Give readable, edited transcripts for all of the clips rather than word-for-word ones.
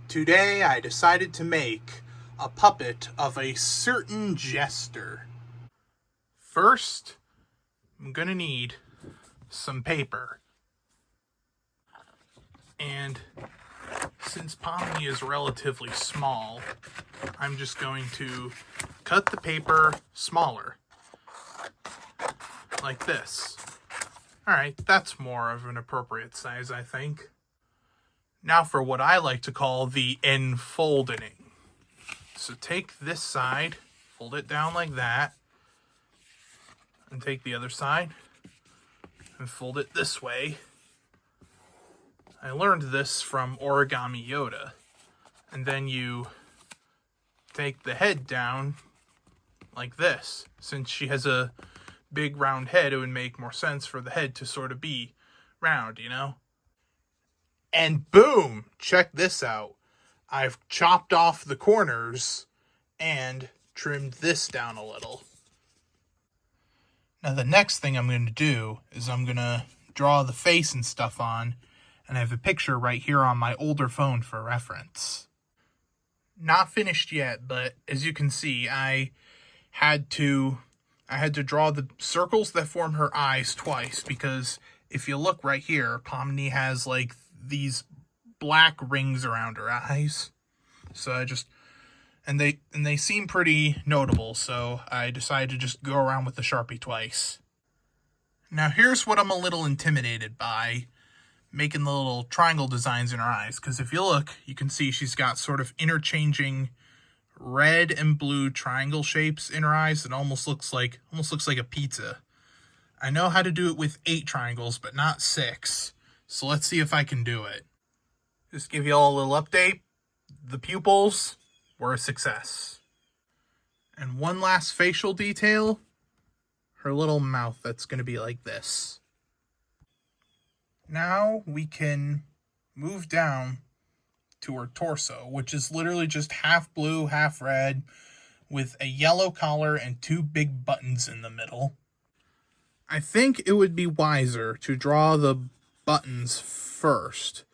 Today I decided to make a puppet of a certain jester. First, I'm gonna need some paper. And since Pomni is relatively small, I'm just going to cut the paper smaller. Like this. Alright, that's more of an appropriate size, I think. Now for what I like to call the enfolding. So take this side, fold it down like that, and take the other side and fold it this way. I learned this from Origami Yoda. And then you take the head down like this. Since she has a big round head, it would make more sense for the head to sort of be round, you know? And boom! Check this out. I've chopped off the corners and trimmed this down a little. Now the next thing I'm going to do is I'm going to draw the face and stuff on, and I have a picture right here on my older phone for reference. Not finished yet, but as you can see, I had to draw the circles that form her eyes twice, because if you look right here, Pomni has like these black rings around her eyes. So I just, and they seem pretty notable, so I decided to just go around with the Sharpie twice. Now here's what I'm a little intimidated by, making the little triangle designs in her eyes, because if you look, you can see she's got sort of interchanging red and blue triangle shapes in her eyes. It almost looks like a pizza. I know how to do it with 8 triangles, but not 6. So let's see if I can do it. Just give you all a little update. The pupils were a success. And one last facial detail. Her little mouth that's going to be like this. Now we can move down to her torso, which is literally just half blue, half red, with a yellow collar and 2 big buttons in the middle. I think it would be wiser to draw the buttons first,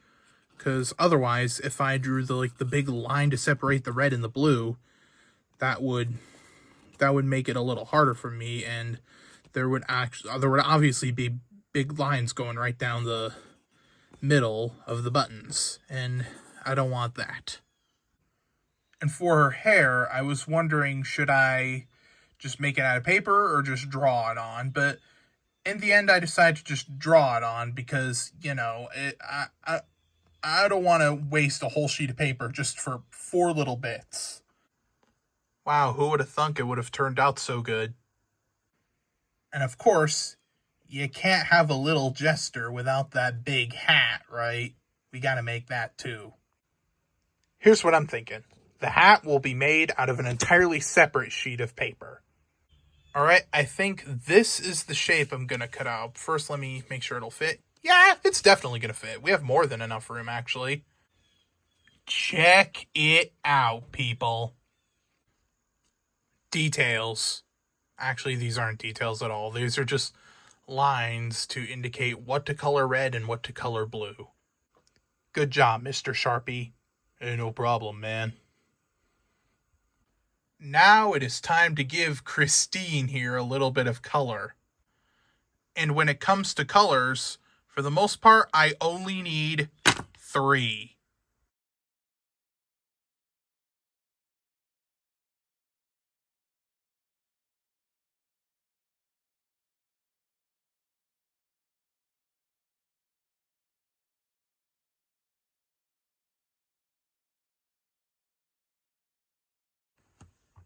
because otherwise, if I drew the big line to separate the red and the blue, that would make it a little harder for me, and there would obviously be big lines going right down the middle of the buttons, and I don't want that. And for her hair, I was wondering, should I just make it out of paper or just draw it on? But in the end, I decided to just draw it on because, you know, I don't want to waste a whole sheet of paper just for 4 little bits. Wow, who would have thunk it would have turned out so good? And of course, you can't have a little jester without that big hat, right? We gotta make that too. Here's what I'm thinking. The hat will be made out of an entirely separate sheet of paper. Alright, I think this is the shape I'm gonna cut out. First, let me make sure it'll fit. Yeah, it's definitely gonna fit. We have more than enough room, actually. Check it out, people. Details. Actually, these aren't details at all. These are just lines to indicate what to color red and what to color blue. Good job, Mr. Sharpie. Hey, no problem, man. Now it is time to give Christine here a little bit of color. And when it comes to colors, for the most part, I only need 3.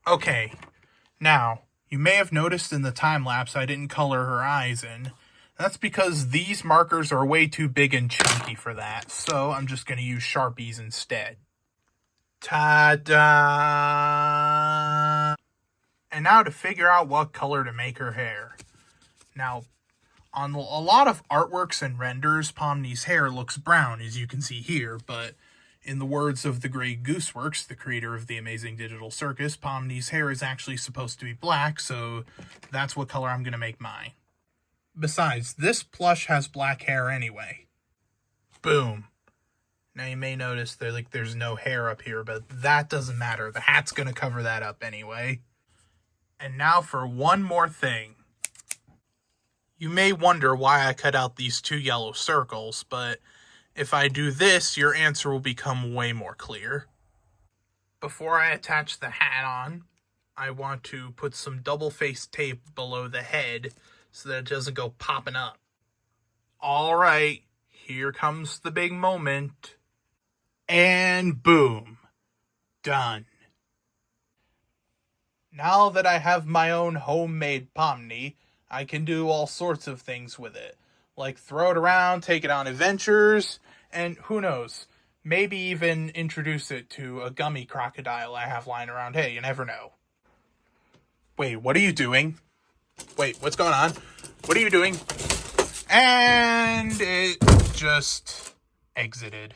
Okay, now, you may have noticed in the time lapse I didn't color her eyes in. That's because these markers are way too big and chunky for that, so I'm just going to use Sharpies instead. Ta-da! And now to figure out what color to make her hair. Now, on a lot of artworks and renders, Pomni's hair looks brown, as you can see here, but in the words of the Grey Gooseworks, the creator of the Amazing Digital Circus, Pomni's hair is actually supposed to be black, so that's what color I'm going to make mine. Besides, this plush has black hair anyway. Boom. Now you may notice that there's no hair up here, but that doesn't matter. The hat's going to cover that up anyway. And now for one more thing. You may wonder why I cut out these 2 yellow circles, but if I do this, your answer will become way more clear. Before I attach the hat on, I want to put some double-faced tape below the head so that it doesn't go popping up. Alright, here comes the big moment. And boom. Done. Now that I have my own homemade Pomni, I can do all sorts of things with it. Like throw it around, take it on adventures, and who knows, maybe even introduce it to a gummy crocodile I have lying around. Hey, you never know. Wait, what are you doing? Wait, what's going on? What are you doing? And it just exited.